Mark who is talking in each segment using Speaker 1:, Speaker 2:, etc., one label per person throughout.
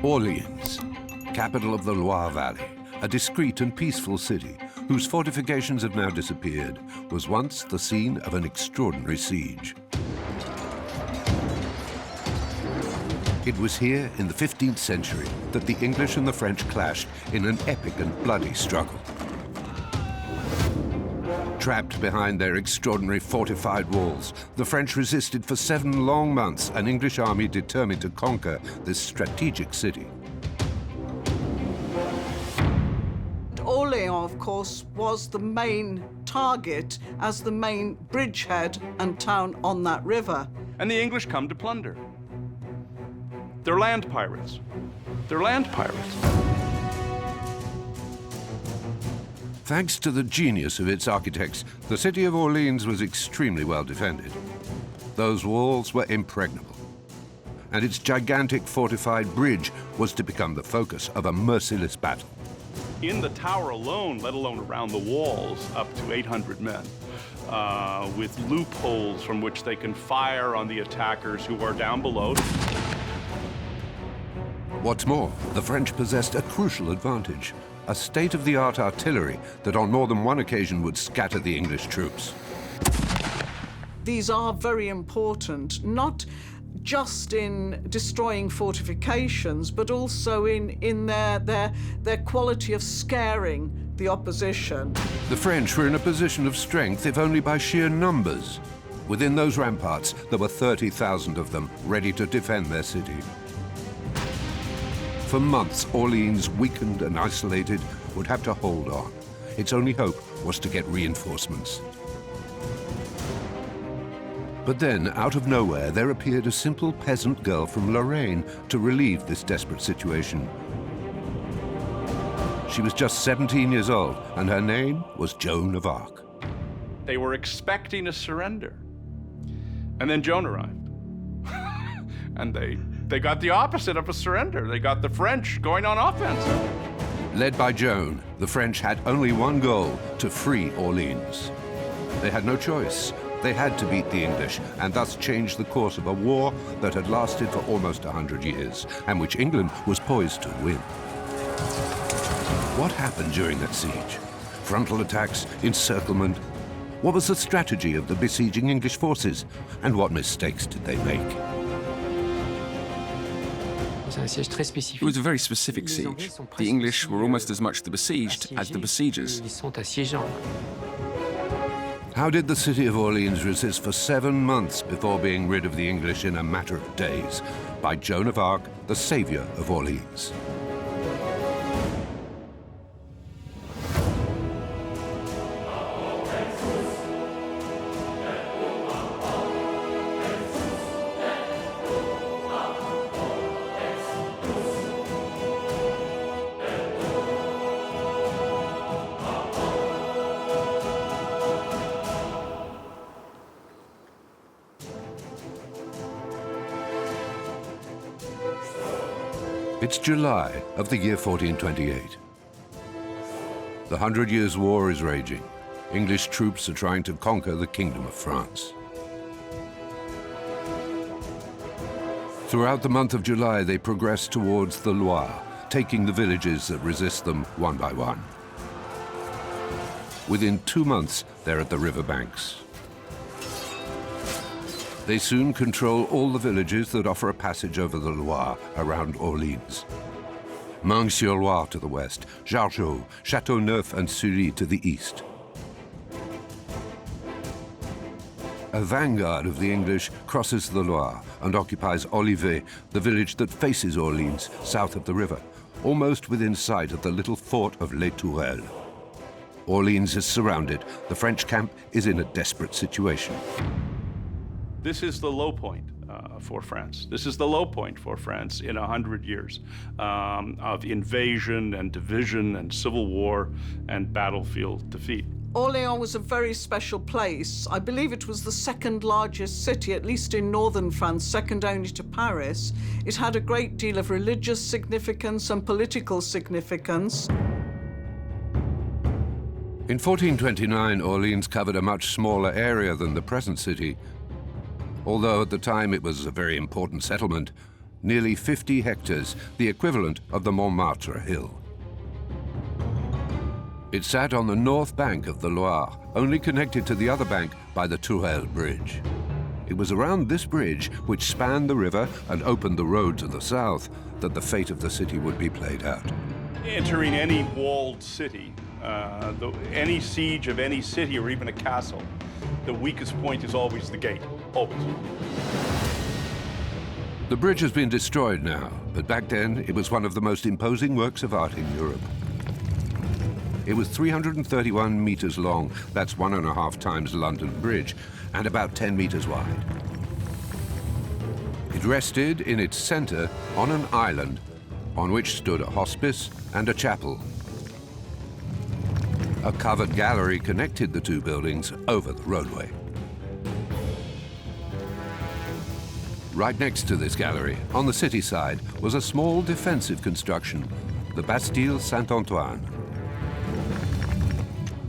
Speaker 1: Orléans, capital of the Loire Valley, a discreet and peaceful city whose fortifications have now disappeared, was once the scene of an extraordinary siege. It was here in the 15th century that the English and the French clashed in an epic and bloody struggle. Trapped behind their extraordinary fortified walls, the French resisted for 7 long months, an English army determined to conquer this strategic city.
Speaker 2: Orléans, of course, was the main target as the main bridgehead and town on that river.
Speaker 3: And the English come to plunder. They're land pirates. They're land pirates.
Speaker 1: Thanks to the genius of its architects, the city of Orléans was extremely well defended. Those walls were impregnable, and its gigantic fortified bridge was to become the focus of a merciless battle.
Speaker 3: In the tower alone, let alone around the walls, up to 800 men, with loopholes from which they can fire on the attackers who are down below.
Speaker 1: What's more, the French possessed a crucial advantage, a state-of-the-art artillery that on more than one occasion would scatter the English troops.
Speaker 2: These are very important, not just in destroying fortifications, but also in their quality of scaring the opposition.
Speaker 1: The French were in a position of strength, if only by sheer numbers. Within those ramparts, there were 30,000 of them ready to defend their city. For months, Orléans, weakened and isolated, would have to hold on. Its only hope was to get reinforcements. But then, out of nowhere, there appeared a simple peasant girl from Lorraine to relieve this desperate situation. She was just 17 years old, and her name was Joan of Arc.
Speaker 3: They were expecting a surrender. And then Joan arrived. And they got the opposite of a surrender. They got the French going on offense.
Speaker 1: Led by Joan, the French had only one goal: to free Orléans. They had no choice. They had to beat the English and thus change the course of a war that had lasted for almost 100 years and which England was poised to win. What happened during that siege? Frontal attacks, encirclement? What was the strategy of the besieging English forces? And what mistakes did they make?
Speaker 4: It was a very specific siege. The English were almost as much the besieged as the besiegers.
Speaker 1: How did the city of Orléans resist for 7 months before being rid of the English in a matter of days? By Joan of Arc, the savior of Orléans. It's July of the year 1428. The 100 Years' War is raging. English troops are trying to conquer the Kingdom of France. Throughout the month of July, they progress towards the Loire, taking the villages that resist them one by one. Within 2 months, they're at the river banks. They soon control all the villages that offer a passage over the Loire around Orléans. Meung-sur-Loire to the west, Jargeau, Châteauneuf and Sully to the east. A vanguard of the English crosses the Loire and occupies Olivet, the village that faces Orléans, south of the river, almost within sight of the little fort of Les Tourelles. Orléans is surrounded. The French camp is in a desperate situation.
Speaker 3: This is the low point for France. This is the low point for France in 100 years of invasion and division and civil war and battlefield defeat.
Speaker 2: Orléans was a very special place. I believe it was the second largest city, at least in northern France, second only to Paris. It had a great deal of religious significance and political significance.
Speaker 1: In 1429, Orléans covered a much smaller area than the present city. Although at the time it was a very important settlement, nearly 50 hectares, the equivalent of the Montmartre hill. It sat on the north bank of the Loire, only connected to the other bank by the Tourelle Bridge. It was around this bridge, which spanned the river and opened the road to the south, that the fate of the city would be played out.
Speaker 3: Entering any walled city, any siege of any city or even a castle, the weakest point is always the gate, always.
Speaker 1: The bridge has been destroyed now, but back then it was one of the most imposing works of art in Europe. It was 331 meters long, that's 1.5 times London Bridge, and about 10 meters wide. It rested in its center on an island on which stood a hospice and a chapel. A covered gallery connected the two buildings over the roadway. Right next to this gallery, on the city side, was a small defensive construction, the Bastille Saint-Antoine.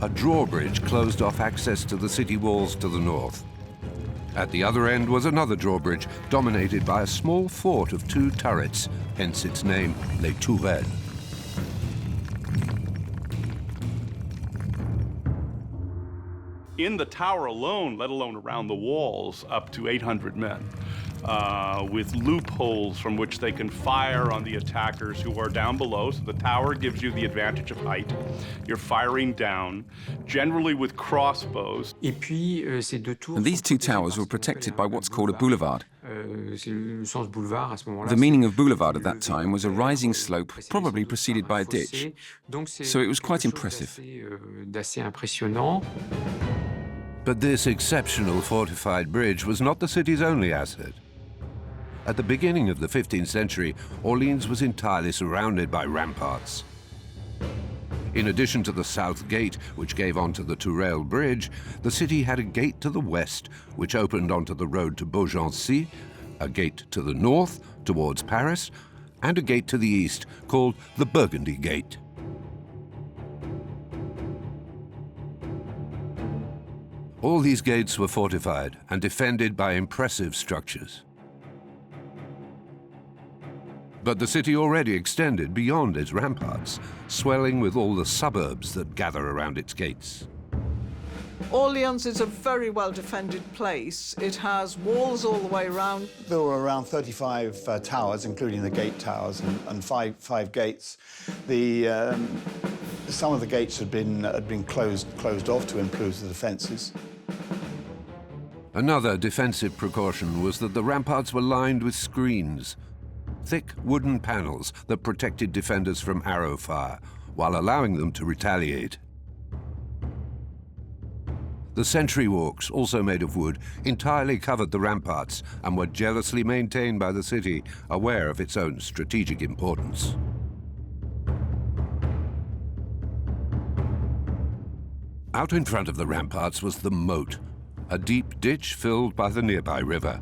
Speaker 1: A drawbridge closed off access to the city walls to the north. At the other end was another drawbridge dominated by a small fort of 2 turrets, hence its name, Les Tourelles.
Speaker 3: In the tower alone, let alone around the walls, up to 800 men, with loopholes from which they can fire on the attackers who are down below. So the tower gives you the advantage of height. You're firing down, generally with crossbows.
Speaker 4: And these 2 towers were protected by what's called a boulevard. The meaning of boulevard at that time was a rising slope, probably preceded by a ditch. So it was quite impressive.
Speaker 1: But this exceptional fortified bridge was not the city's only asset. At the beginning of the 15th century, Orléans was entirely surrounded by ramparts. In addition to the south gate, which gave onto the Tourelle Bridge, the city had a gate to the west, which opened onto the road to Beaugency, a gate to the north, towards Paris, and a gate to the east, called the Burgundy Gate. All these gates were fortified and defended by impressive structures. But the city already extended beyond its ramparts, swelling with all the suburbs that gather around its gates.
Speaker 2: Orléans is a very well-defended place. It has walls all the way around.
Speaker 5: There were around 35 towers, including the gate towers, and five gates. Some of the gates had been closed off to improve the defences.
Speaker 1: Another defensive precaution was that the ramparts were lined with screens, thick wooden panels that protected defenders from arrow fire, while allowing them to retaliate. The sentry walks, also made of wood, entirely covered the ramparts and were jealously maintained by the city, aware of its own strategic importance. Out in front of the ramparts was the moat, a deep ditch filled by the nearby river.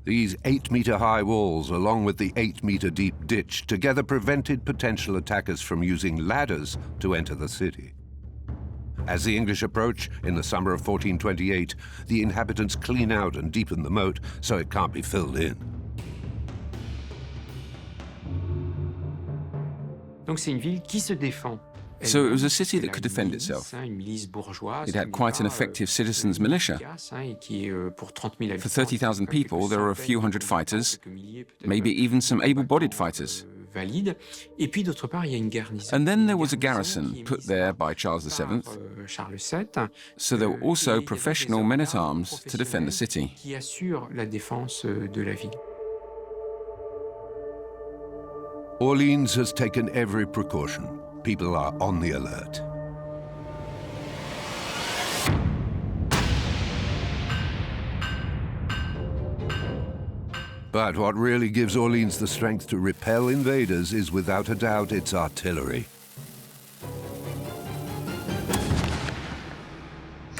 Speaker 1: These 8-meter-high walls, along with the 8-meter-deep ditch, together prevented potential attackers from using ladders to enter the city. As the English approach in the summer of 1428, the inhabitants clean out and deepen the moat so it can't be filled in.
Speaker 4: So it was a city that could defend itself. It had quite an effective citizens' militia. For 30,000 people, there were a few hundred fighters, maybe even some able-bodied fighters. And then there was a garrison put there by Charles VII, so there were also professional men-at-arms to defend the city.
Speaker 1: Orléans has taken every precaution. People are on the alert. But what really gives Orléans the strength to repel invaders is without a doubt its artillery.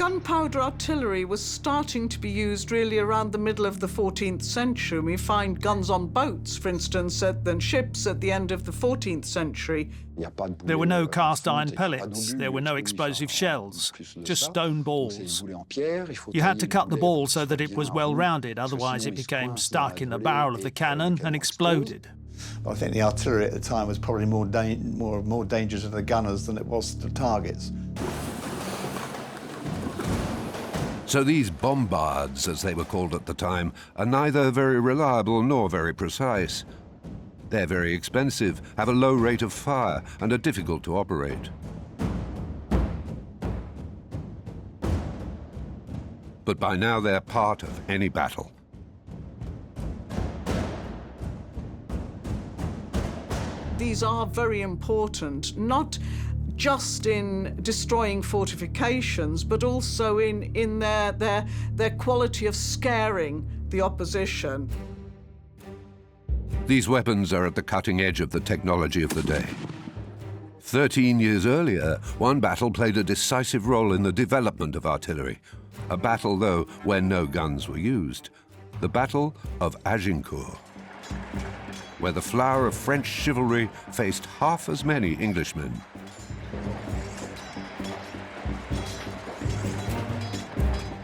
Speaker 2: gunpowder artillery was starting to be used really around the middle of the 14th century. We find guns on boats, for instance, and ships at the end of the 14th century.
Speaker 6: There were no cast iron pellets, there were no explosive shells, just stone balls. You had to cut the ball so that it was well rounded, otherwise it became stuck in the barrel of the cannon and exploded.
Speaker 5: But I think the artillery at the time was probably more dangerous to the gunners than it was to targets.
Speaker 1: So these bombards, as they were called at the time, are neither very reliable nor very precise. They're very expensive, have a low rate of fire, and are difficult to operate. But by now they're part of any battle.
Speaker 2: These are very important, not just in destroying fortifications, but also in their quality of scaring the opposition.
Speaker 1: These weapons are at the cutting edge of the technology of the day. 13 years earlier, one battle played a decisive role in the development of artillery. A battle, though, where no guns were used. The Battle of Agincourt, where the flower of French chivalry faced half as many Englishmen.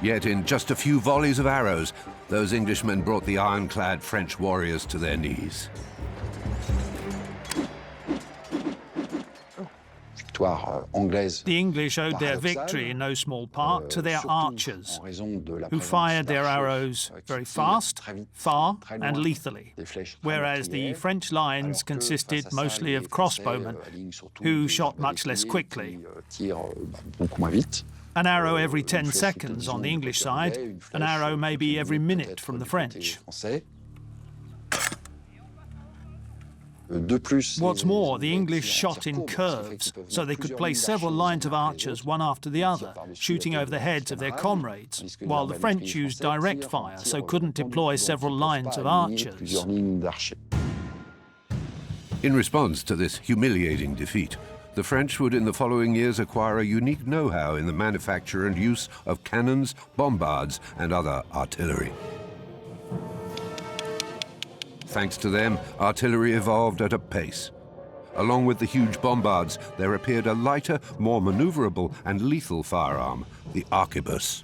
Speaker 1: Yet in just a few volleys of arrows, those Englishmen brought the ironclad French warriors to their knees.
Speaker 6: The English owed their victory in no small part to their archers, who fired their arrows very fast, far, and lethally, whereas the French lines consisted mostly of crossbowmen, who shot much less quickly. An arrow every 10 seconds on the English side, an arrow maybe every minute from the French. What's more, the English shot in curves, so they could place several lines of archers one after the other, shooting over the heads of their comrades, while the French used direct fire, so couldn't deploy several lines of archers.
Speaker 1: In response to this humiliating defeat, the French would in the following years acquire a unique know-how in the manufacture and use of cannons, bombards, and other artillery. Thanks to them, artillery evolved at a pace. Along with the huge bombards, there appeared a lighter, more maneuverable and lethal firearm, the arquebus.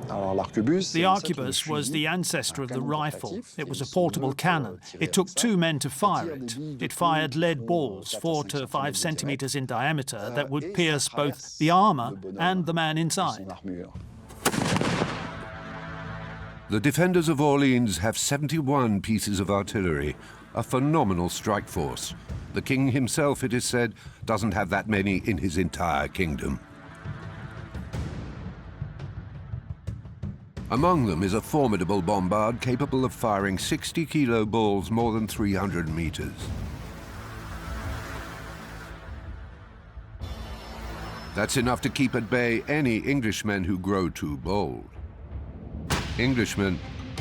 Speaker 6: The arquebus was the ancestor of the rifle. It was a portable cannon. It took 2 men to fire it. It fired lead balls, 4 to 5 centimeters in diameter, that would pierce both the armor and the man inside.
Speaker 1: The defenders of Orleans have 71 pieces of artillery, a phenomenal strike force. The king himself, it is said, doesn't have that many in his entire kingdom. Among them is a formidable bombard capable of firing 60-kilo balls more than 300 meters. That's enough to keep at bay any Englishmen who grow too bold. Englishmen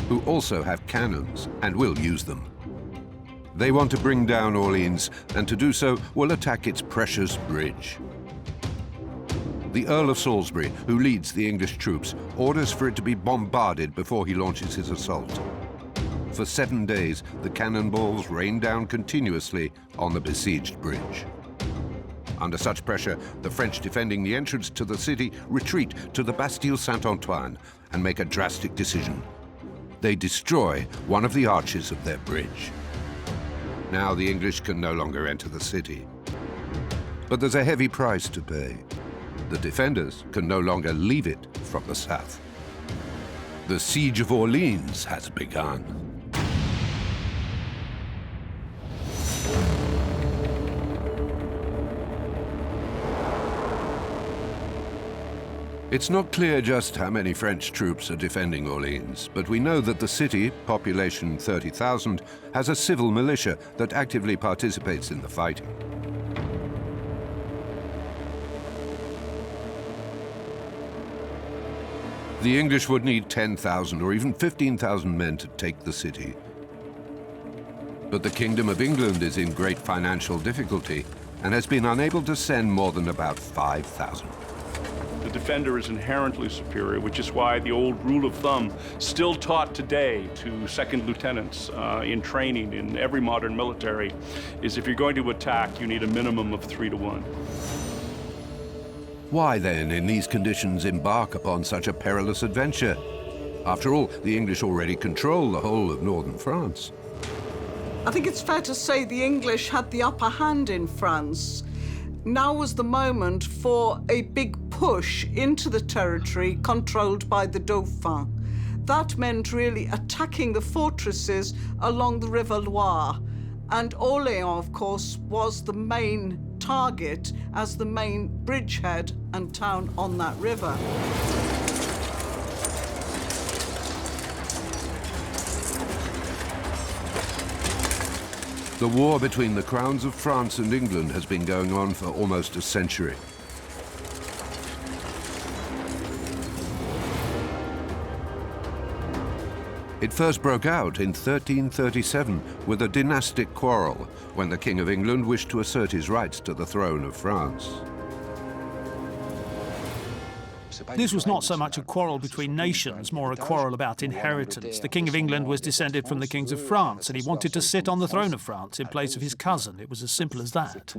Speaker 1: who also have cannons and will use them. They want to bring down Orleans, and to do so will attack its precious bridge. The Earl of Salisbury, who leads the English troops, orders for it to be bombarded before he launches his assault. For 7 days, the cannonballs rain down continuously on the besieged bridge. Under such pressure, the French defending the entrance to the city retreat to the Bastille Saint-Antoine and make a drastic decision. They destroy one of the arches of their bridge. Now the English can no longer enter the city. But there's a heavy price to pay. The defenders can no longer leave it from the south. The siege of Orleans has begun. It's not clear just how many French troops are defending Orleans, but we know that the city, population 30,000, has a civil militia that actively participates in the fighting. The English would need 10,000 or even 15,000 men to take the city. But the Kingdom of England is in great financial difficulty, and has been unable to send more than about 5,000.
Speaker 3: The defender is inherently superior, which is why the old rule of thumb, still taught today to second lieutenants in training in every modern military, is if you're going to attack, you need a minimum of 3 to 1.
Speaker 1: Why then, in these conditions, embark upon such a perilous adventure? After all, the English already control the whole of northern France.
Speaker 2: I think it's fair to say the English had the upper hand in France. Now was the moment for a big push into the territory controlled by the Dauphin. That meant really attacking the fortresses along the River Loire. And Orléans, of course, was the main target as the main bridgehead and town on that river.
Speaker 1: The war between the crowns of France and England has been going on for almost a century. It first broke out in 1337 with a dynastic quarrel when the King of England wished to assert his rights to the throne of France.
Speaker 6: This was not so much a quarrel between nations, more a quarrel about inheritance. The King of England was descended from the kings of France, and he wanted to sit on the throne of France in place of his cousin. It was as simple as that.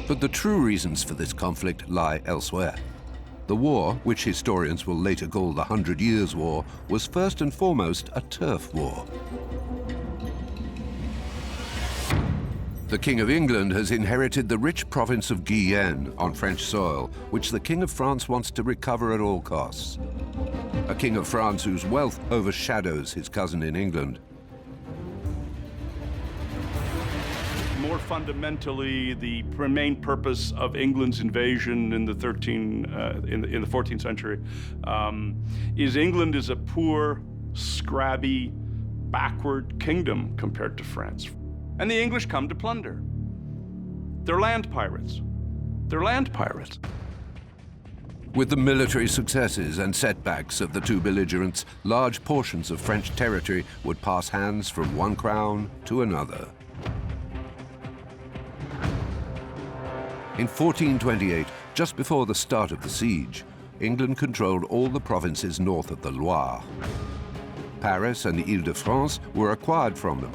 Speaker 1: But the true reasons for this conflict lie elsewhere. The war, which historians will later call the 100 Years' War, was first and foremost a turf war. The King of England has inherited the rich province of Guyenne on French soil, which the King of France wants to recover at all costs. A King of France whose wealth overshadows his cousin in England.
Speaker 3: More fundamentally, the main purpose of England's invasion in the 14th century is England is a poor, scrabby, backward kingdom compared to France. And the English come to plunder. They're land pirates. They're land pirates.
Speaker 1: With the military successes and setbacks of the two belligerents, large portions of French territory would pass hands from one crown to another. In 1428, just before the start of the siege, England controlled all the provinces north of the Loire. Paris and the Ile-de-France were acquired from them.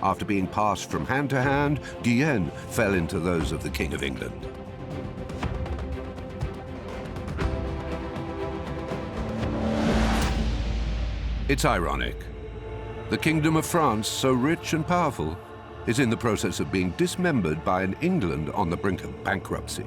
Speaker 1: After being passed from hand to hand, Guyenne fell into those of the King of England. It's ironic. The Kingdom of France, so rich and powerful, is in the process of being dismembered by an England on the brink of bankruptcy.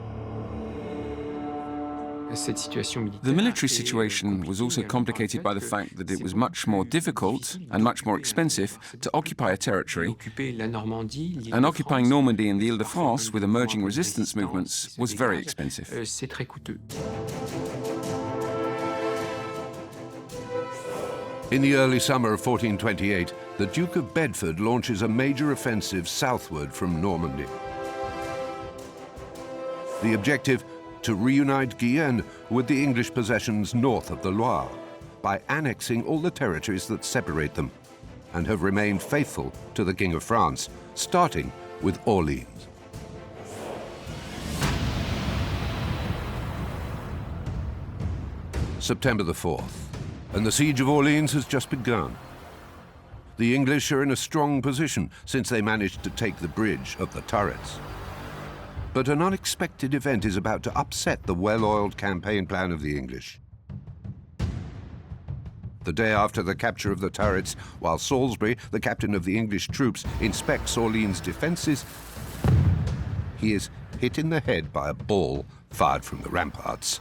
Speaker 4: The military situation was also complicated by the fact that it was much more difficult and much more expensive to occupy a territory, and occupying Normandy and the Ile-de-France with emerging resistance movements was very expensive.
Speaker 1: In the early summer of 1428, the Duke of Bedford launches a major offensive southward from Normandy. The objective: to reunite Guyenne with the English possessions north of the Loire by annexing all the territories that separate them and have remained faithful to the King of France, starting with Orléans. September the 4th, and the siege of Orléans has just begun. The English are in a strong position since they managed to take the bridge of the turrets. But an unexpected event is about to upset the well-oiled campaign plan of the English. The day after the capture of the turrets, while Salisbury, the captain of the English troops, inspects Orléans' defences, he is hit in the head by a ball fired from the ramparts.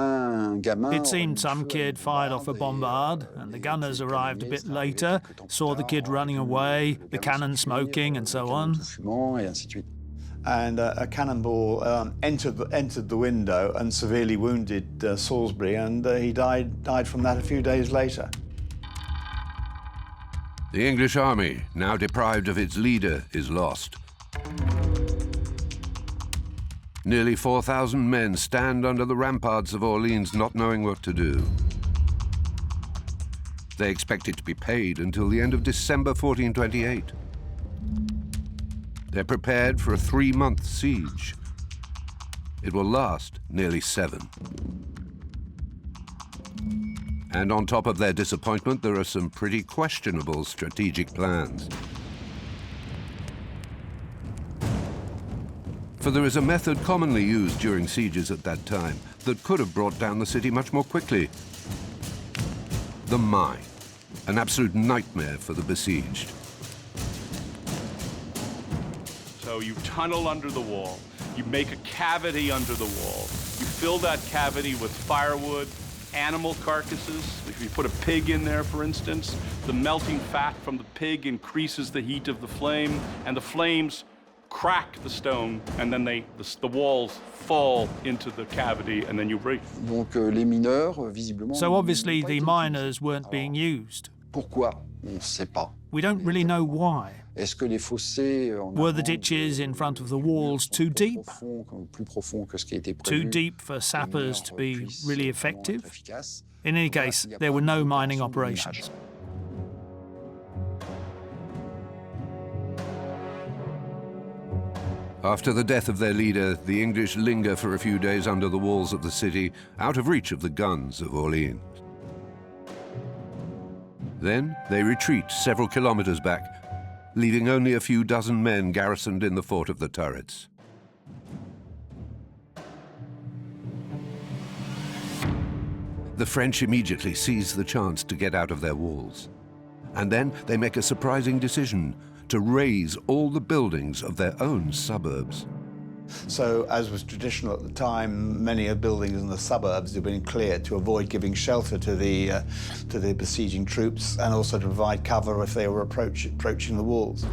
Speaker 6: It seemed some kid fired off a bombard, and the gunners arrived a bit later, saw the kid running away, the cannon smoking, and so on.
Speaker 5: And a cannonball entered the window and severely wounded Salisbury, and he died from that a few days later.
Speaker 1: The English army, now deprived of its leader, is lost. Nearly 4,000 men stand under the ramparts of Orléans, not knowing what to do. They expect it to be paid until the end of December 1428. They're prepared for a 3-month siege. It will last nearly 7. And on top of their disappointment, there are some pretty questionable strategic plans. For there is a method commonly used during sieges at that time that could have brought down the city much more quickly. The mine, an absolute nightmare for the besieged.
Speaker 3: So you tunnel under the wall, you make a cavity under the wall, you fill that cavity with firewood, animal carcasses. If you put a pig in there, for instance, the melting fat from the pig increases the heat of the flame, and the flames crack the stone, and then the walls fall into the cavity, and then you break.
Speaker 6: So obviously the miners weren't being used.
Speaker 7: Pourquoi? On ne sait pas.
Speaker 6: We don't really know why.
Speaker 7: Est-ce que les fossés
Speaker 6: Were the ditches in front of the walls too deep?
Speaker 7: plus profonds que ce qui était prévu?
Speaker 6: Too deep for sappers to be really effective? In any case, there were no mining operations.
Speaker 1: After the death of their leader, the English linger for a few days under the walls of the city, out of reach of the guns of Orléans. Then they retreat several kilometers back, leaving only a few dozen men garrisoned in the fort of the turrets. The French immediately seize the chance to get out of their walls. And then they make a surprising decision to raze all the buildings of their own suburbs.
Speaker 5: So, as was traditional at the time, many of the buildings in the suburbs had been cleared to avoid giving shelter to the besieging troops, and also to provide cover if they were approaching the walls.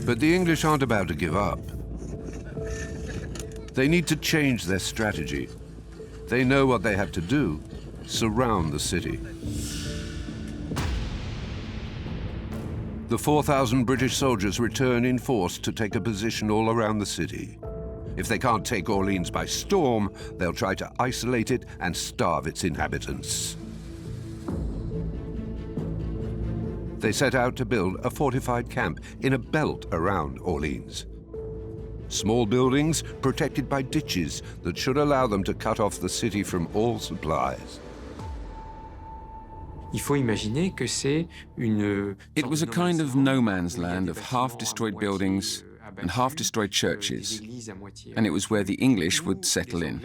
Speaker 1: But the English aren't about to give up. They need to change their strategy. They know what they have to do: surround the city. The 4,000 British soldiers return in force to take a position all around the city. If they can't take Orleans by storm, they'll try to isolate it and starve its inhabitants. They set out to build a fortified camp in a belt around Orleans. Small buildings protected by ditches that should allow them to cut off the city from all supplies.
Speaker 4: It was a kind of no man's land of half-destroyed buildings and half-destroyed churches, and it was where the English would settle in.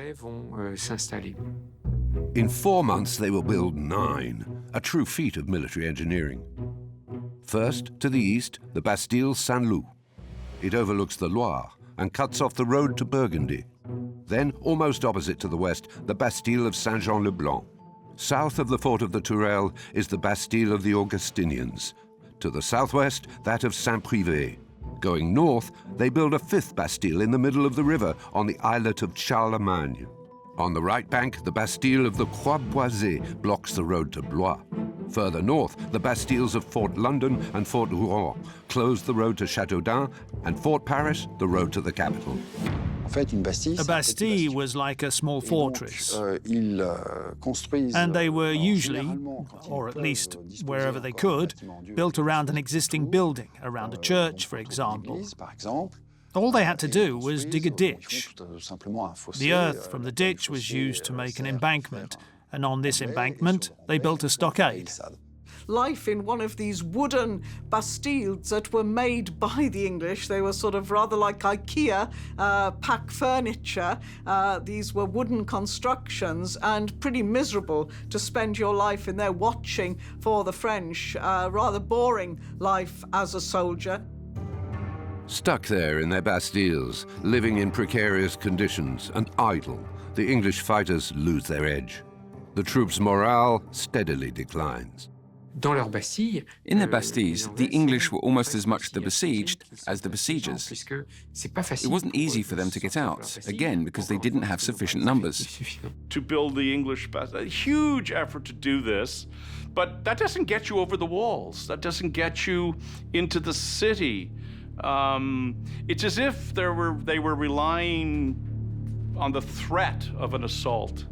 Speaker 1: In 4 months, they will build 9, a true feat of military engineering. First, to the east, the Bastille Saint-Loup. It overlooks the Loire and cuts off the road to Burgundy. Then, almost opposite to the west, the Bastille of Saint-Jean-le-Blanc. South of the fort of the Tourelle is the Bastille of the Augustinians. To the southwest, that of Saint-Privé. Going north, they build a 5th Bastille in the middle of the river on the islet of Charlemagne. On the right bank, the Bastille of the Croix-Boisée blocks the road to Blois. Further north, the Bastilles of Fort London and Fort Rouen close the road to Châteaudun, and Fort Paris, the road to the capital.
Speaker 6: A Bastille was like a small fortress, and they were usually, or at least wherever they could, built around an existing building, around a church, for example. All they had to do was dig a ditch. The earth from the ditch was used to make an embankment, and on this embankment they built a stockade.
Speaker 2: Life in one of these wooden bastilles that were made by the English. They were sort of rather like IKEA pack furniture. These were wooden constructions, and pretty miserable to spend your life in there watching for the French. Rather boring life as a soldier.
Speaker 1: Stuck there in their bastilles, living in precarious conditions and idle, the English fighters lose their edge. The troops' morale steadily declines.
Speaker 4: In their Bastilles, the English were almost as much the besieged as the besiegers. It wasn't easy for them to get out, again, because they didn't have sufficient numbers.
Speaker 3: To build the English Bastille, a huge effort to do this, but that doesn't get you over the walls. That doesn't get you into the city. It's as if they were relying on the threat of an assault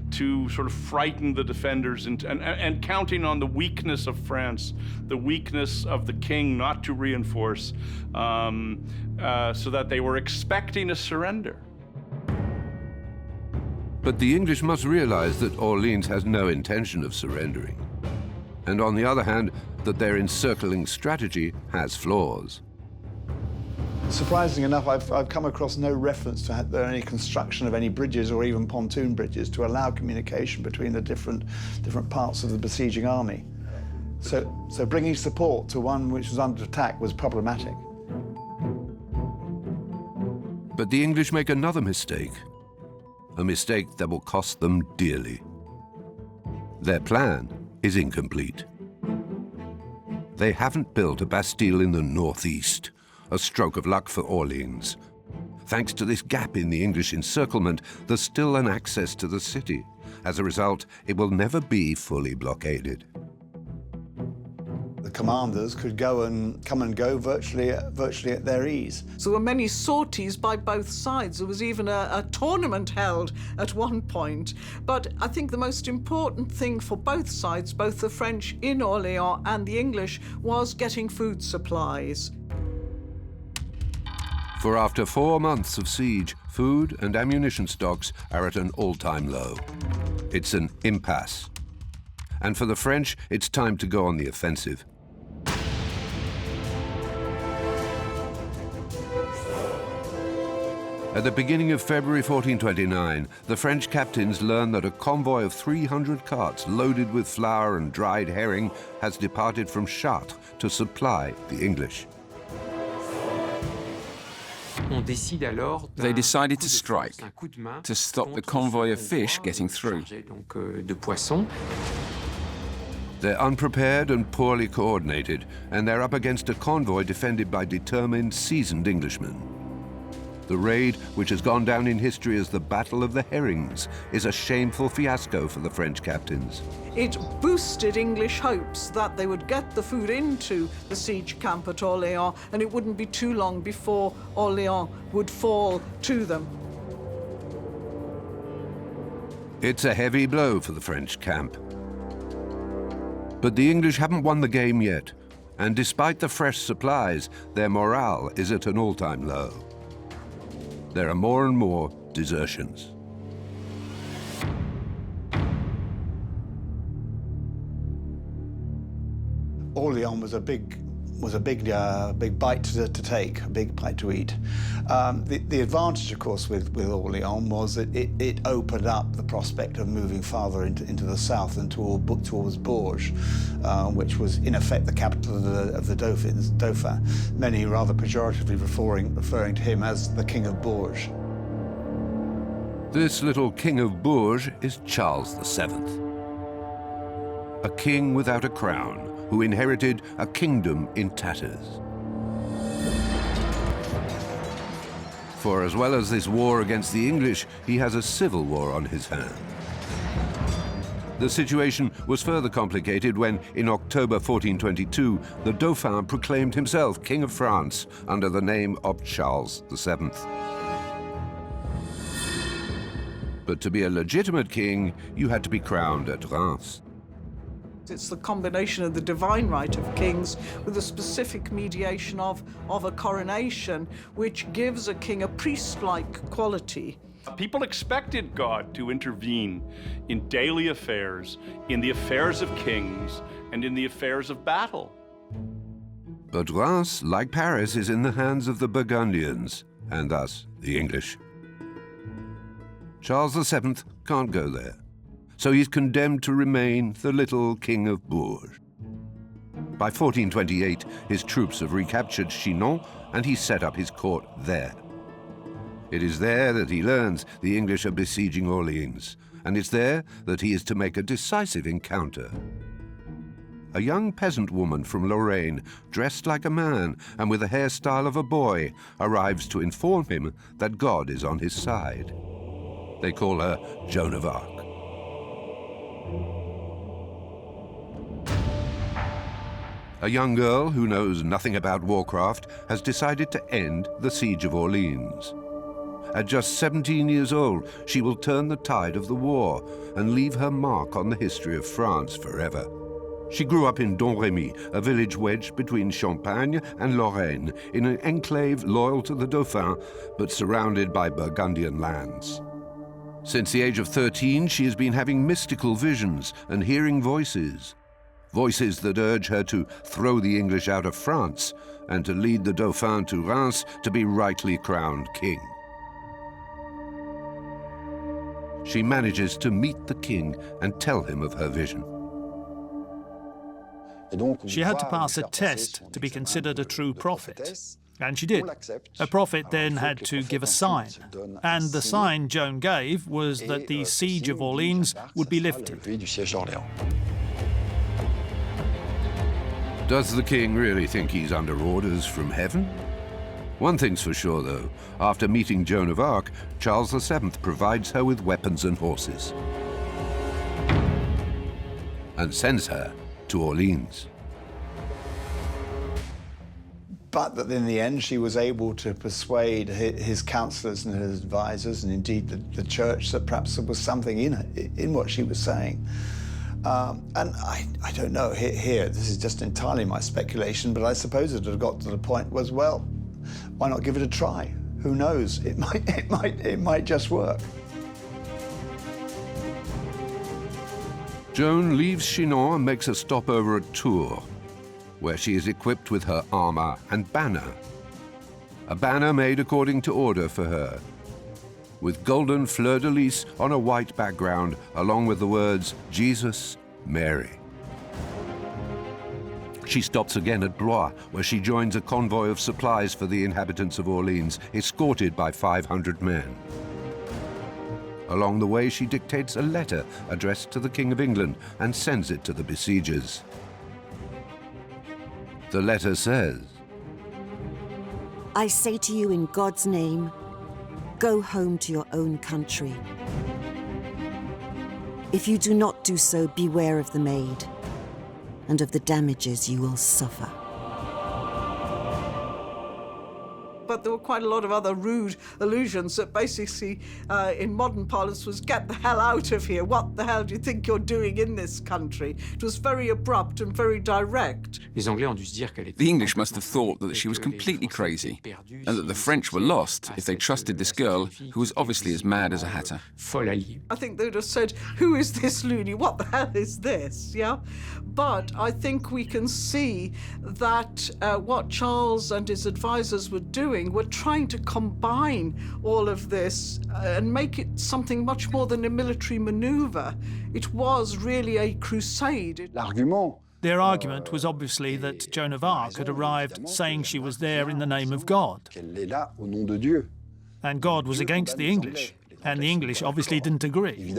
Speaker 3: to sort of frighten the defenders and counting on the weakness of France, the weakness of the king not to reinforce, so that they were expecting a surrender.
Speaker 1: But the English must realize that Orleans has no intention of surrendering. And on the other hand, that their encircling strategy has flaws.
Speaker 5: Surprisingly enough, I've come across no reference to any construction of any bridges or even pontoon bridges to allow communication between the different parts of the besieging army. So bringing support to one which was under attack was problematic.
Speaker 1: But the English make another mistake, a mistake that will cost them dearly. Their plan is incomplete. They haven't built a bastille in the northeast, a stroke of luck for Orleans. Thanks to this gap in the English encirclement, there's still an access to the city. As a result, it will never be fully blockaded.
Speaker 5: The commanders could come and go virtually at their ease.
Speaker 2: So there were many sorties by both sides. There was even a tournament held at one point. But I think the most important thing for both sides, both the French in Orléans and the English, was getting food supplies.
Speaker 1: For after 4 months of siege, food and ammunition stocks are at an all-time low. It's an impasse. And for the French, it's time to go on the offensive. At the beginning of February 1429, the French captains learn that a convoy of 300 carts loaded with flour and dried herring has departed from Chartres to supply the English.
Speaker 4: They decided to strike, to stop the convoy of fish getting through.
Speaker 1: They're unprepared and poorly coordinated, and they're up against a convoy defended by determined, seasoned Englishmen. The raid, which has gone down in history as the Battle of the Herrings, is a shameful fiasco for the French captains.
Speaker 2: It boosted English hopes that they would get the food into the siege camp at Orléans, and it wouldn't be too long before Orléans would fall to them.
Speaker 1: It's a heavy blow for the French camp. But the English haven't won the game yet, and despite the fresh supplies, their morale is at an all-time low. There are more and more desertions.
Speaker 5: Orléans was a big bite to take, a big bite to eat. The advantage, of course, with Orléans was that it opened up the prospect of moving farther into the south and towards Bourges, which was in effect the capital of the Dauphin. Many rather pejoratively referring to him as the King of Bourges.
Speaker 1: This little King of Bourges is Charles VII, a king without a crown, who inherited a kingdom in tatters. For as well as this war against the English, he has a civil war on his hands. The situation was further complicated when, in October 1422, the Dauphin proclaimed himself King of France under the name of Charles VII. But to be a legitimate king, you had to be crowned at Reims.
Speaker 2: It's the combination of the divine right of kings with the specific mediation of a coronation, which gives a king a priest-like quality.
Speaker 3: People expected God to intervene in daily affairs, in the affairs of kings, and in the affairs of battle.
Speaker 1: But Reims, like Paris, is in the hands of the Burgundians, and thus the English. Charles VII can't go there, so he's condemned to remain the little King of Bourges. By 1428, his troops have recaptured Chinon, and he set up his court there. It is there that he learns the English are besieging Orleans, and it's there that he is to make a decisive encounter. A young peasant woman from Lorraine, dressed like a man and with the hairstyle of a boy, arrives to inform him that God is on his side. They call her Joan of Arc. A young girl who knows nothing about warcraft has decided to end the siege of Orleans. At just 17 years old, she will turn the tide of the war and leave her mark on the history of France forever. She grew up in Domremy, a village wedged between Champagne and Lorraine, in an enclave loyal to the Dauphin, but surrounded by Burgundian lands. Since the age of 13, she has been having mystical visions and hearing voices. Voices that urge her to throw the English out of France and to lead the Dauphin to Reims to be rightly crowned king. She manages to meet the king and tell him of her vision.
Speaker 6: She had to pass a test to be considered a true prophet, and she did. A prophet then had to give a sign, and the sign Joan gave was that the siege of Orléans would be lifted.
Speaker 1: Does the king really think he's under orders from heaven? One thing's for sure, though. After meeting Joan of Arc, Charles VII provides her with weapons and horses and sends her to Orléans.
Speaker 5: But that in the end she was able to persuade his councillors and his advisors, and indeed the church, that perhaps there was something in what she was saying. And I don't know, here, this is just entirely my speculation, but I suppose it had got to the point was, well, why not give it a try? Who knows? It might just work.
Speaker 1: Joan leaves Chinon and makes a stopover at Tours, where she is equipped with her armor and banner. A banner made according to order for her, with golden fleur-de-lis on a white background, along with the words, Jesus, Mary. She stops again at Blois, where she joins a convoy of supplies for the inhabitants of Orléans, escorted by 500 men. Along the way, she dictates a letter addressed to the King of England and sends it to the besiegers. The letter says,
Speaker 8: I say to you in God's name, go home to your own country. If you do not do so, beware of the maid and of the damages you will suffer.
Speaker 2: But there were quite a lot of other rude allusions that basically, in modern parlance, was get the hell out of here. What the hell do you think you're doing in this country? It was very abrupt and very direct.
Speaker 4: The English must have thought that she was completely crazy, and that the French were lost if they trusted this girl who was obviously as mad as a hatter.
Speaker 2: I think they would have said, who is this loony? What the hell is this? Yeah? But I think we can see that what Charles and his advisors were doing were trying to combine all of this and make it something much more than a military maneuver. It was really a crusade.
Speaker 6: Their argument was obviously that Joan of Arc had arrived saying she was there in the name of God. And God was against the English, and the English obviously didn't agree.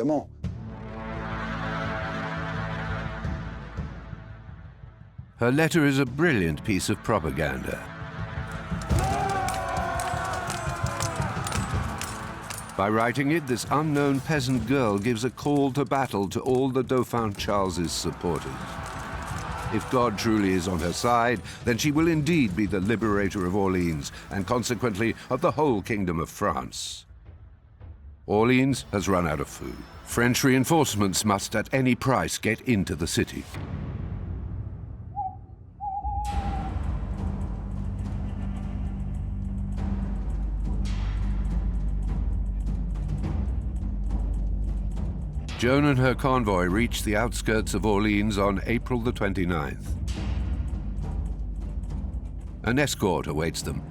Speaker 1: her letter is a brilliant piece of propaganda. By writing it, this unknown peasant girl gives a call to battle to all the Dauphin Charles's supporters. If God truly is on her side, then she will indeed be the liberator of Orléans, and consequently of the whole kingdom of France. Orléans has run out of food. French reinforcements must at any price get into the city. Joan and her convoy reach the outskirts of Orléans on April the 29th. An escort awaits them,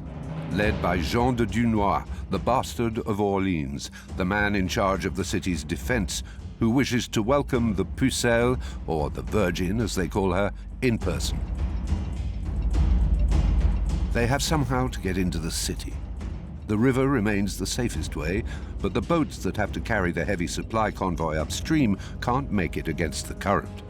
Speaker 1: led by Jean de Dunois, the bastard of Orléans, the man in charge of the city's defense, who wishes to welcome the Pucelle, or the Virgin as they call her, in person. They have somehow to get into the city. The river remains the safest way, but the boats that have to carry the heavy supply convoy upstream can't make it against the current.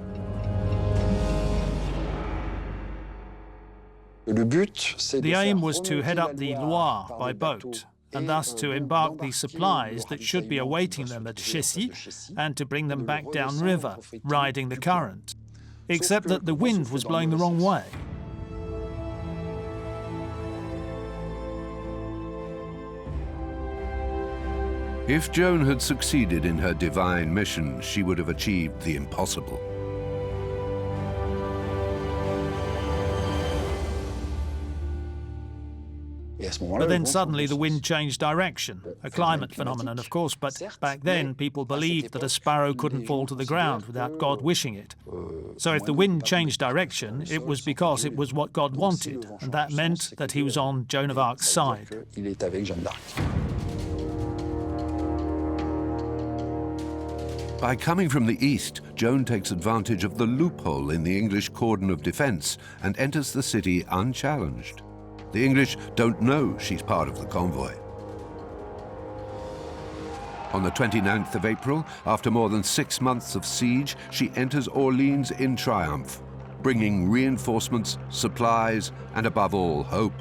Speaker 6: The aim was to head up the Loire by boat, and thus to embark the supplies that should be awaiting them at Chessy, and to bring them back downriver, riding the current. Except that the wind was blowing the wrong way.
Speaker 1: If Joan had succeeded in her divine mission, she would have achieved the impossible.
Speaker 6: But then suddenly the wind changed direction, a climate phenomenon, of course, but back then people believed that a sparrow couldn't fall to the ground without God wishing it. So if the wind changed direction, it was because it was what God wanted, and that meant that he was on Joan of Arc's side.
Speaker 1: By coming from the east, Joan takes advantage of the loophole in the English cordon of defense and enters the city unchallenged. The English don't know she's part of the convoy. On the 29th of April, after more than 6 months of siege, she enters Orléans in triumph, bringing reinforcements, supplies, and above all, hope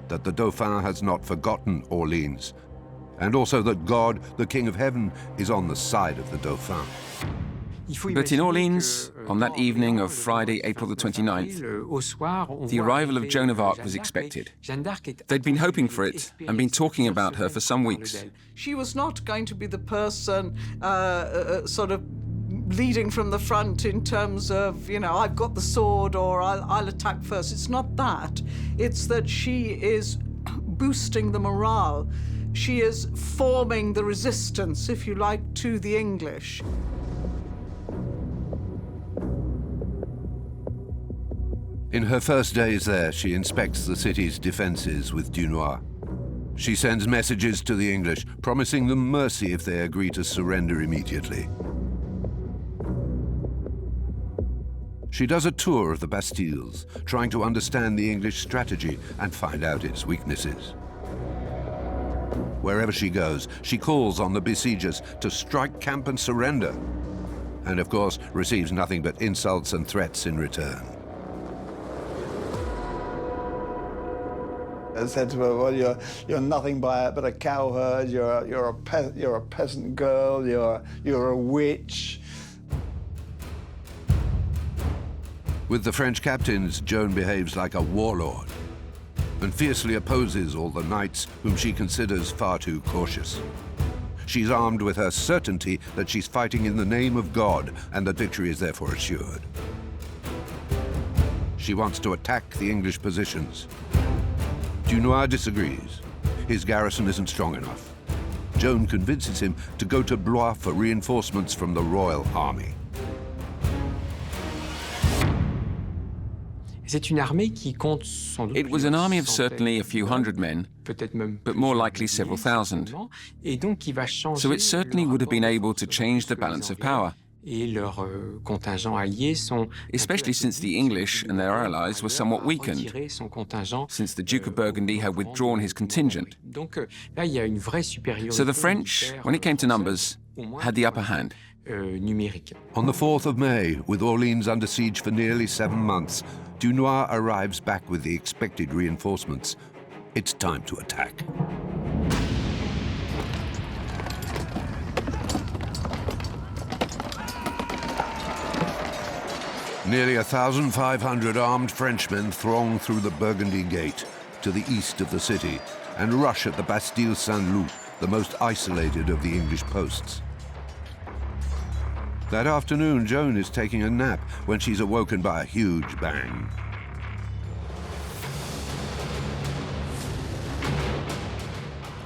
Speaker 1: that the Dauphin has not forgotten Orléans, and also that God, the King of Heaven, is on the side of the Dauphin.
Speaker 4: But in Orleans, on that evening of Friday, April the 29th, the arrival of Joan of Arc was expected. They'd been hoping for it and been talking about her for some weeks.
Speaker 2: She was not going to be the person sort of leading from the front in terms of, you know, I've got the sword or I'll attack first. It's not that. It's that she is boosting the morale. She is forming the resistance, if you like, to the English.
Speaker 1: In her first days there, she inspects the city's defenses with Dunois. She sends messages to the English, promising them mercy if they agree to surrender immediately. She does a tour of the Bastilles, trying to understand the English strategy and find out its weaknesses. Wherever she goes, she calls on the besiegers to strike camp and surrender, and of course receives nothing but insults and threats in return.
Speaker 5: I said to her, well, you're nothing but a cowherd, you're a peasant girl, you're a witch.
Speaker 1: With the French captains, Joan behaves like a warlord and fiercely opposes all the knights whom she considers far too cautious. She's armed with her certainty that she's fighting in the name of God and that victory is therefore assured. She wants to attack the English positions. Dunois disagrees. His garrison isn't strong enough. Joan convinces him to go to Blois for reinforcements from the royal army.
Speaker 4: It was an army of certainly a few hundred men, but more likely several thousand. So it certainly would have been able to change the balance of power, especially since the English and their allies were somewhat weakened, since the Duke of Burgundy had withdrawn his contingent. So the French, when it came to numbers, had the upper hand.
Speaker 1: On the 4th of May, with Orléans under siege for nearly 7 months, Dunois arrives back with the expected reinforcements. It's time to attack. Nearly 1,500 armed Frenchmen throng through the Burgundy Gate to the east of the city and rush at the Bastille Saint-Loup, the most isolated of the English posts. That afternoon, Joan is taking a nap when she's awoken by a huge bang.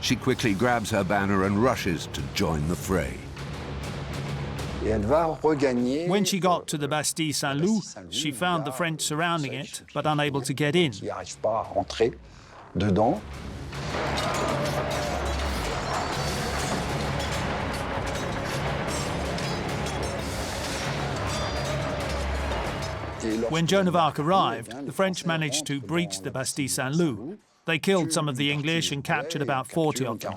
Speaker 1: She quickly grabs her banner and rushes to join the fray.
Speaker 6: When she got to the Bastille Saint-Loup, she found the French surrounding it, but unable to get in. When Joan of Arc arrived, the French managed to breach the Bastille Saint-Loup. They killed some of the English and captured about 40 of them.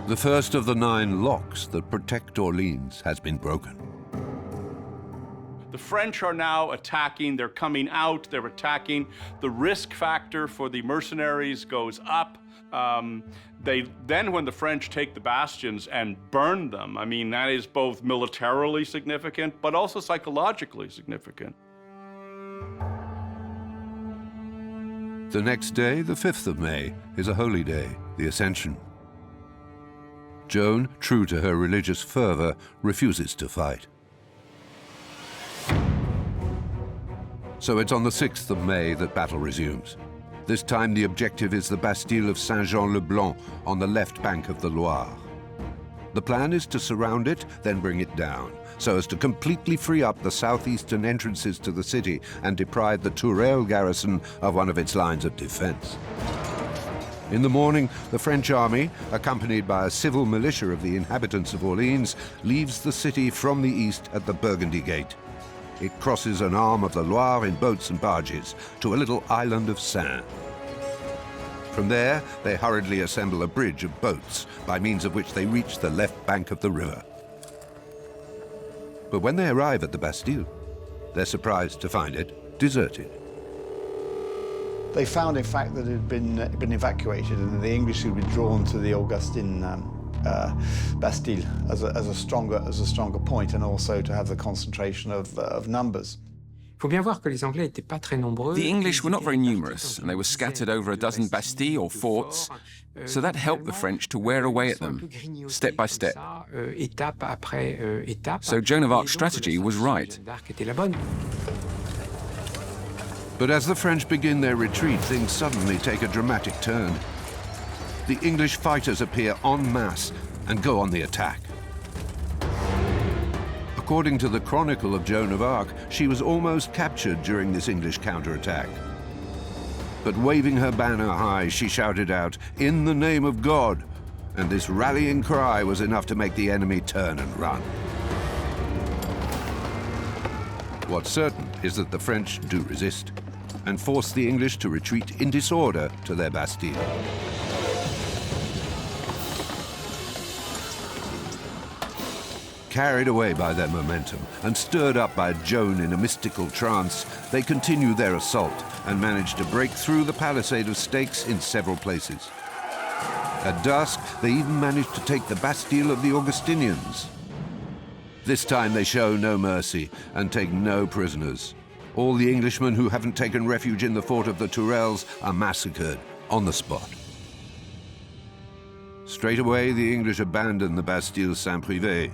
Speaker 1: The first of the 9 locks that protect Orléans has been broken.
Speaker 3: The French are now attacking, they're coming out, they're attacking. The risk factor for the mercenaries goes up. Then when the French take the bastions and burn them, I mean, that is both militarily significant, but also psychologically significant.
Speaker 1: The next day, the 5th of May, is a holy day, the Ascension. Joan, true to her religious fervour, refuses to fight. So it's on the 6th of May that battle resumes. This time the objective is the Bastille of Saint-Jean-le-Blanc on the left bank of the Loire. The plan is to surround it, then bring it down, so as to completely free up the southeastern entrances to the city and deprive the Tourelle garrison of one of its lines of defense. In the morning, the French army, accompanied by a civil militia of the inhabitants of Orléans, leaves the city from the east at the Burgundy Gate. It crosses an arm of the Loire in boats and barges to a little island of Seine. From there, they hurriedly assemble a bridge of boats, by means of which they reach the left bank of the river. But when they arrive at the Bastille, they're surprised to find it deserted.
Speaker 5: They found, in fact, that it had been evacuated, and the English had withdrawn to the Augustin Bastille as a stronger point, and also to have the concentration of numbers.
Speaker 4: The English were not very numerous, and they were scattered over a dozen bastilles or forts, so that helped the French to wear away at them, step by step. So Joan of Arc's strategy was right.
Speaker 1: But as the French begin their retreat, things suddenly take a dramatic turn. The English fighters appear en masse and go on the attack. According to the Chronicle of Joan of Arc, she was almost captured during this English counterattack. But waving her banner high, she shouted out, "In the name of God!" And this rallying cry was enough to make the enemy turn and run. What's certain is that the French do resist and force the English to retreat in disorder to their Bastille. Carried away by their momentum and stirred up by Joan in a mystical trance, they continue their assault and manage to break through the palisade of stakes in several places. At dusk, they even manage to take the Bastille of the Augustinians. This time they show no mercy and take no prisoners. All the Englishmen who haven't taken refuge in the fort of the Tourelles are massacred on the spot. Straight away, the English abandon the Bastille Saint-Privé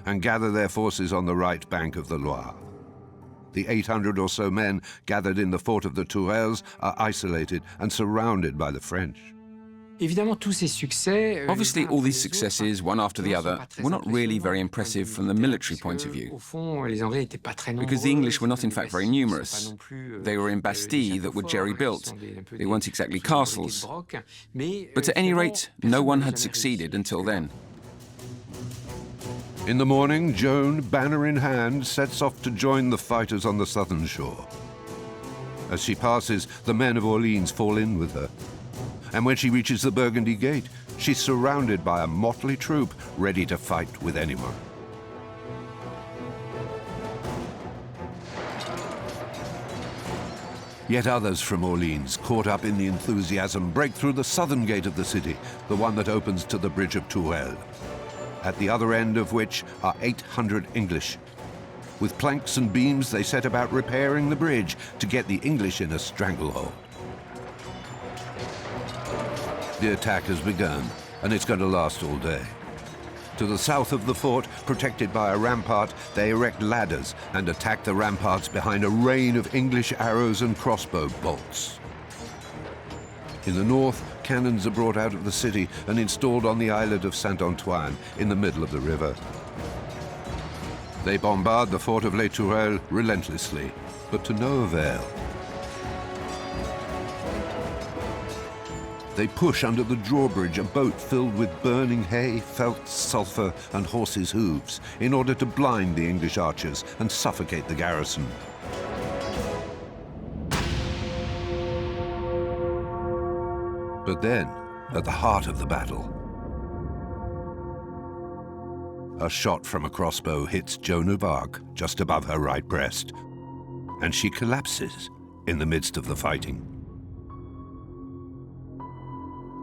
Speaker 1: and gather their forces on the right bank of the Loire. The 800 or so men gathered in the fort of the Tourelles are isolated and surrounded by the French.
Speaker 4: Obviously, all these successes, one after the other, were not really very impressive from the military point of view, because the English were not in fact very numerous. They were in bastilles that were jerry-built. They weren't exactly castles. But at any rate, no one had succeeded until then.
Speaker 1: In the morning, Joan, banner in hand, sets off to join the fighters on the southern shore. As she passes, the men of Orléans fall in with her. And when she reaches the Burgundy Gate, she's surrounded by a motley troop ready to fight with anyone. Yet others from Orléans, caught up in the enthusiasm, break through the southern gate of the city, the one that opens to the bridge of Tourelle, at the other end of which are 800 English. With planks and beams, they set about repairing the bridge to get the English in a stranglehold. The attack has begun, and it's going to last all day. To the south of the fort, protected by a rampart, they erect ladders and attack the ramparts behind a rain of English arrows and crossbow bolts. In the north, cannons are brought out of the city and installed on the islet of Saint-Antoine in the middle of the river. They bombard the fort of Les Tourelles relentlessly, but to no avail. They push under the drawbridge a boat filled with burning hay, felt, sulphur, and horses' hooves in order to blind the English archers and suffocate the garrison. But then, at the heart of the battle, a shot from a crossbow hits Joan of Arc just above her right breast, and she collapses in the midst of the fighting.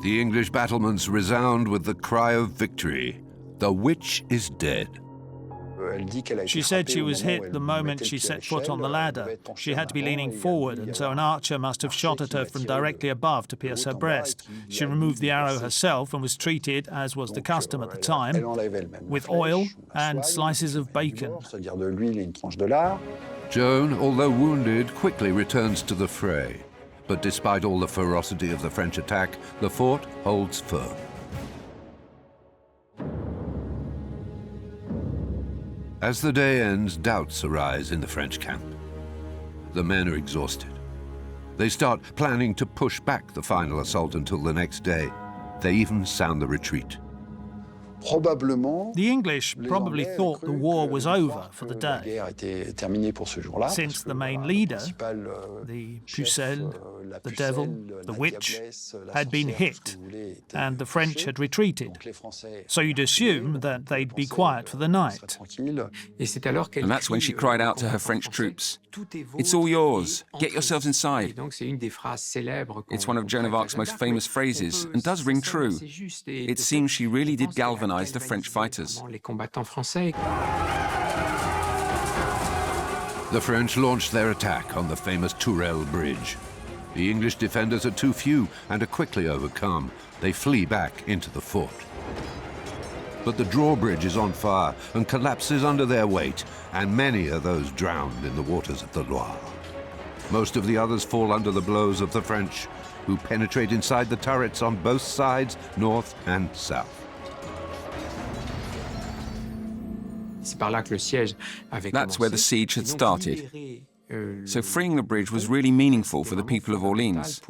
Speaker 1: The English battlements resound with the cry of victory. The witch is dead.
Speaker 6: She said she was hit the moment she set foot on the ladder. She had to be leaning forward, and so an archer must have shot at her from directly above to pierce her breast. She removed the arrow herself and was treated, as was the custom at the time, with oil and slices of bacon.
Speaker 1: Joan, although wounded, quickly returns to the fray. But despite all the ferocity of the French attack, the fort holds firm. As the day ends, doubts arise in the French camp. The men are exhausted. They start planning to push back the final assault until the next day. They even sound the retreat.
Speaker 6: The English probably thought the war was over for the day, since the main leader, the Pucelle, the devil, the witch, had been hit, and the French had retreated. So you'd assume that they'd be quiet for the night.
Speaker 4: And that's when she cried out to her French troops, "It's all yours. Get yourselves inside." It's one of Joan of Arc's most famous phrases, and does ring true. It seems she really did galvanize the French fighters.
Speaker 1: The French launched their attack on the famous Tourelle Bridge. The English defenders are too few and are quickly overcome. They flee back into the fort. But the drawbridge is on fire and collapses under their weight, and many are those drowned in the waters of the Loire. Most of the others fall under the blows of the French, who penetrate inside the turrets on both sides, north and south.
Speaker 4: That's where the siege had started. So freeing the bridge was really meaningful for the people of Orléans.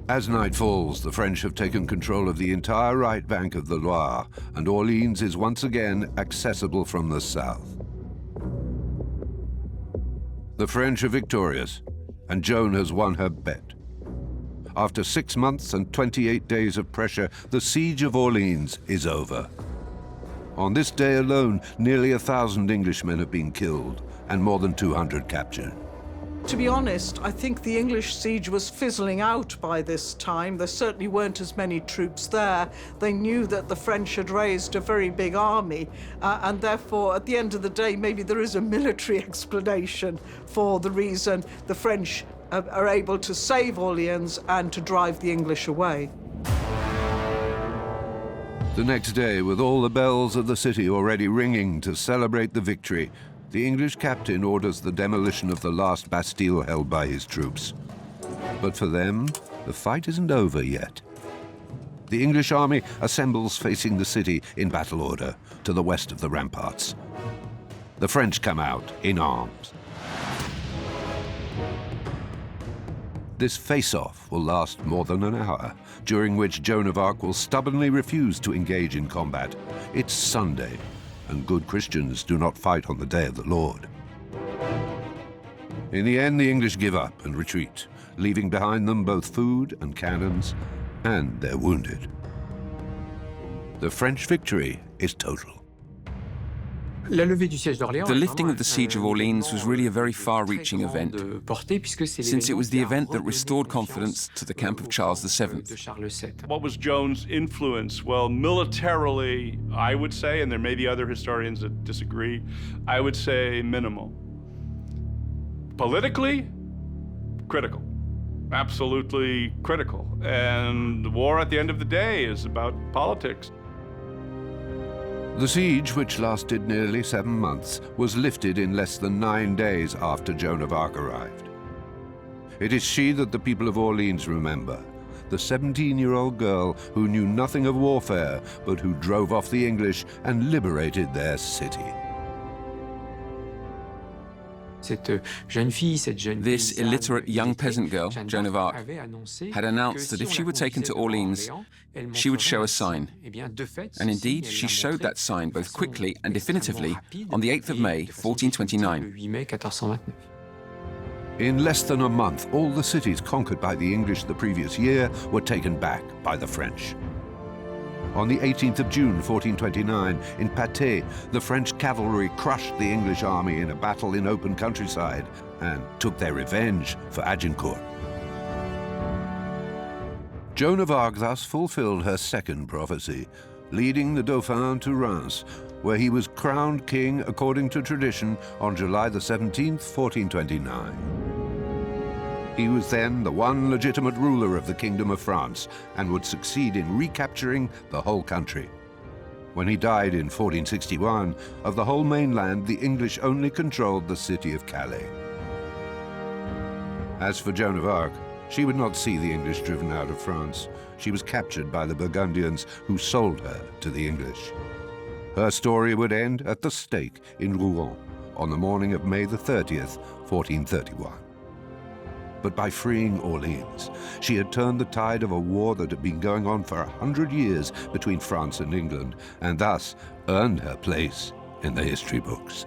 Speaker 1: As night falls, the French have taken control of the entire right bank of the Loire, and Orléans is once again accessible from the south. The French are victorious, and Joan has won her bet. After 6 months and 28 days of pressure, the siege of Orléans is over. On this day alone, nearly 1,000 Englishmen have been killed and more than 200 captured.
Speaker 2: To be honest, I think the English siege was fizzling out by this time. There certainly weren't as many troops there. They knew that the French had raised a very big army, and therefore, at the end of the day, maybe there is a military explanation for the reason the French are able to save Orléans and to drive the English away.
Speaker 1: The next day, with all the bells of the city already ringing to celebrate the victory, the English captain orders the demolition of the last Bastille held by his troops. But for them, the fight isn't over yet. The English army assembles facing the city in battle order to the west of the ramparts. The French come out in arms. This face-off will last more than an hour, during which Joan of Arc will stubbornly refuse to engage in combat. It's Sunday, and good Christians do not fight on the day of the Lord. In the end, the English give up and retreat, leaving behind them both food and cannons and their wounded. The French victory is total.
Speaker 4: The lifting of the siege of Orléans was really a very far-reaching event, since it was the event that restored confidence to the camp of Charles VII.
Speaker 3: What was Joan's influence? Well, militarily, I would say, and there may be other historians that disagree, I would say minimal. Politically, critical. Absolutely critical. And the war at the end of the day is about politics.
Speaker 1: The siege, which lasted nearly 7 months, was lifted in less than 9 days after Joan of Arc arrived. It is she that the people of Orléans remember, the 17-year-old girl who knew nothing of warfare, but who drove off the English and liberated their city.
Speaker 4: This illiterate young peasant girl, Joan of Arc, had announced that if she were taken to Orléans, she would show a sign. And indeed, she showed that sign both quickly and definitively on the 8th of May, 1429.
Speaker 1: In less than a month, all the cities conquered by the English the previous year were taken back by the French. On the 18th of June, 1429, in Patay, the French cavalry crushed the English army in a battle in open countryside and took their revenge for Agincourt. Joan of Arc thus fulfilled her second prophecy, leading the Dauphin to Reims, where he was crowned king according to tradition on July the 17th, 1429. He was then the one legitimate ruler of the Kingdom of France and would succeed in recapturing the whole country. When he died in 1461, of the whole mainland, the English only controlled the city of Calais. As for Joan of Arc, she would not see the English driven out of France. She was captured by the Burgundians, who sold her to the English. Her story would end at the stake in Rouen on the morning of May the 30th, 1431. But by freeing Orléans, she had turned the tide of a war that had been going on for 100 years between France and England, and thus earned her place in the history books.